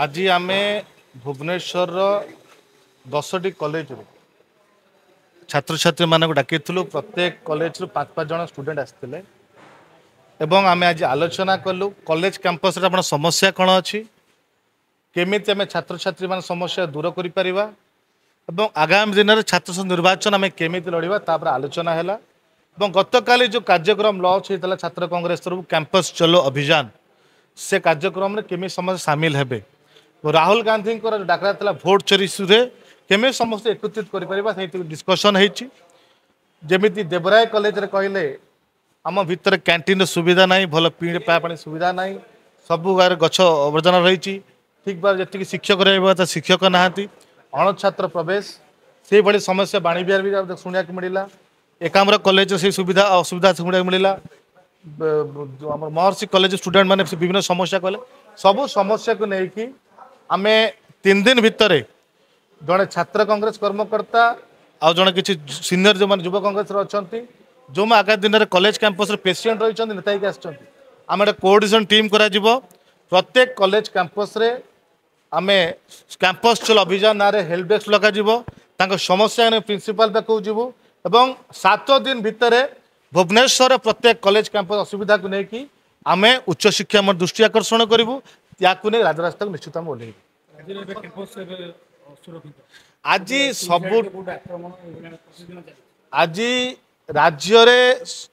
आज आम भुवनेश्वर 10टी कॉलेज छात्र छात्री मानक डाक प्रत्येक कॉलेज 5-5 जन स्टूडेंट आसते आम आज आलोचना कलु कॉलेज कैंपस रे अपन समस्या कौन अच्छी केमी आम छात्र छात्री मान समस्या दूर कर आगामी दिन में छात्र निर्वाचन आम केमी लड़वा तापर आलोचना है गतकाली जो कार्यक्रम लॉन्च होता छात्र कांग्रेस तरफ कैंपस चलो अभियान से कार्यक्रम में केमी समस्त सामिल हेबे राहुल गांधी डाकरा था भोट चोरी इश्यूरे केमी समस्त एकत्रित कर डिस्कसन होमी देवराय कॉलेज रे कहले आम भितर कैंटीन सुविधा ना भल पीने सुविधा ना सबू गाँव गछ आवर्जना रही ठीक बार जी शिक्षक रहा शिक्षक नहांती अणछात्र प्रवेश से भाई समस्या बाणी बिहार भी शुणा मिला एकाम्र कॉलेज से सुविधा असुविधा शुणा मिला महर्षि कॉलेज स्टूडेंट मैंने विभिन्न समस्या कहले सबू समस्या को लेकिन आम 3 दिन भितर जड़े छात्र कांग्रेस कर्मकर्ता आ जड़े किसी सीनियर जो मैंने युव कांग्रेस अच्छा जो आगामी दिन में कॉलेज कैंपस पेसिएंट रही नेता आम कोऑर्डिनेशन टीम करा प्रत्येक कॉलेज कैंपस रे आम कैंपस चल अभियान ना हेल्प डेस्क लगे समस्या प्रिंसिपल पाक जीवु एवं 7 दिन भितर भुवनेश्वर प्रत्येक कॉलेज कैंपस असुविधा को लेकिन आम उच्च शिक्षा दृष्टि आकर्षण करूँ या राजरास्ता को निश्चित ओह्लू आज सब आज राज्य रे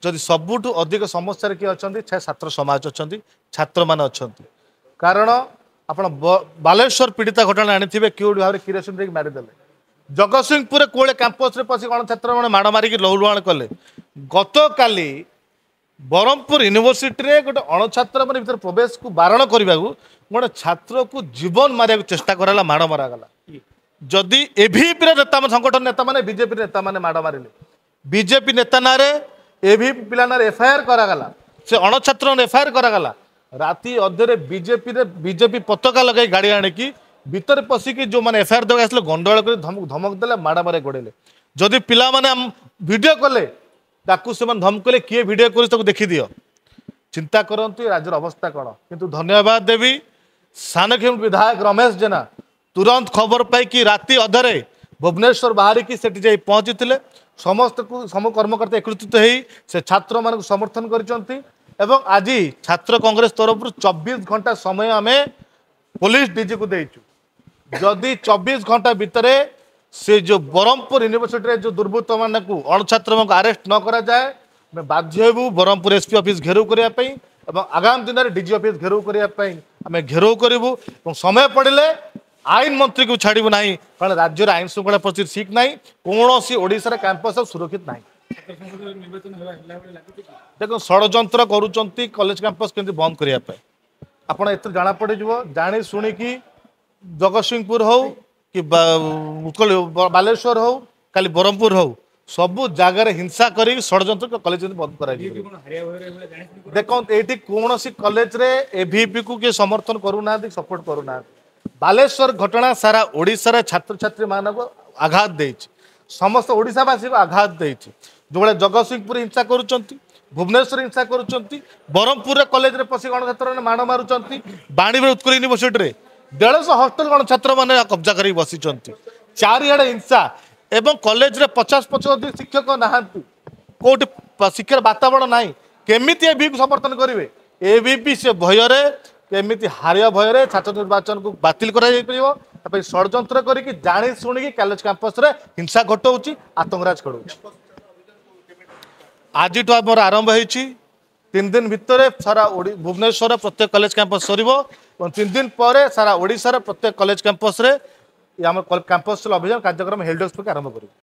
जदि सबुठ अधिक समस्या किए अच्छा छात्र समाज अच्छा छात्र मान अच्छा कारण आप बालेश्वर पीड़िता घटना आनी क्यों भाव में किरोसिन मारिदेले जगतसिंहपुर कोड़े कैंपस रे पशि गण छात्र मैंने माड़ मारिक लहुलुहाण कले गत काली ब्रह्मपुर यूनिवर्सिटी रे गोटे अणछात्र मैंने भीतर प्रवेश को बारण करने को गोटे छात्र को जीवन मारिया चेष्टा कराला माड़ मरागला जदि एभीपी नेता संगठन नेता मैंने बीजेपी नेता मैंने माड़ मारे बीजेपी नेता ना एभीपी पिला ना एफआईआर करागला से अणछात्र एफआईआर करागला राति अधे बीजेपी पताका लगे गाड़ी आणिकी भीतर पशिकी जो मैंने एफआईआर देवा आसले गंडगोल कर धमक देले माड़ मारे गोड़ेले जदि पिला माने वीडियो कले ताकू से धमकले किए वीडियो कर देखी दियो चिंता करती राज्यर अवस्था कौन किंतु धन्यवाद देवी सानखेम विधायक रमेश जेना तुरंत खबर पाई राति अधरे भुवनेश्वर बाहर की सेठी पहुंची थे समस्त को सम कर्मकर्ता एकत्रित से छात्र मान समर्थन कर आज छात्र कांग्रेस तरफ 24 घंटा समय आम पुलिस डीजी को देचु जदि 24 घंटा भितर से जो ब्रह्मपुर यूनिवर्सिटी जो दुर्बृत्त मान को अणछात्र को अरेस्ट न करा जाए बाध्य हेबु ब्रह्मपुर एसपी ऑफिस घेराव करने आगामी दिन में डीजी ऑफिस घेराव करने आम घेराव करूँ समय पड़े आईन मंत्री को छाड़ू ना कारण राज्य आईन श्रृंखला परिस्थिति ठीक ना कौन सी ओडिशा कैंपस सुरक्षित ना देखो षड्यंत्र करुँच कॉलेज कैंपस केमती बंद करने आपड़ एत जना पड़ जाणी शुणिकी जगतसिंहपुर हो कि उत्कल बालेश्वर हो काली ब्रह्मपुर हो सबू जगार हिंसा कर षड्यंत्र कॉलेज बंद कर देखो ये कौन सी कॉलेज रे एभीपी को किए समर्थन करूना सपोर्ट करूना बालेश्वर घटना सारा ओडिशा छात्र छात्री मानक आघात दे समस्त ओडिशावासी को आघात दे जो भाई जगतसिंहपुर हिंसा करुँच भुवनेश्वर हिंसा करुँच ब्रह्मपुर कॉलेज रे पशि गणछात्र माड़ मारुंट बाणी उत्कल यूनिवर्सिटी रे 150 हॉस्टल गणछात्र मैंने कब्जा कर बसी चारिड़े हिंसा एवं कॉलेज रे 50-50 शिक्षक नहांती कोट शिक्षार वातावरण ना केमी एबी को समर्थन करेंगे एबीपी से भयर केमी हारिया भयर छात्र निर्वाचन को बातिल कर षड्यंत्र करके जाणी शुणिकी कॉलेज कैंपस रे हिंसा घटाऊँ आतंकराज करूँ आज आमर आरंभ हो 3 दिन भितर सारा भुवनेश्वर प्रत्येक कॉलेज कैंपस सर 3 दिन पर सारा ओडिशा प्रत्येक कॉलेज कैंपस रे आम कैंपस अभियान कार्यक्रम हेल्ड डेस्क आरंभ करूँ।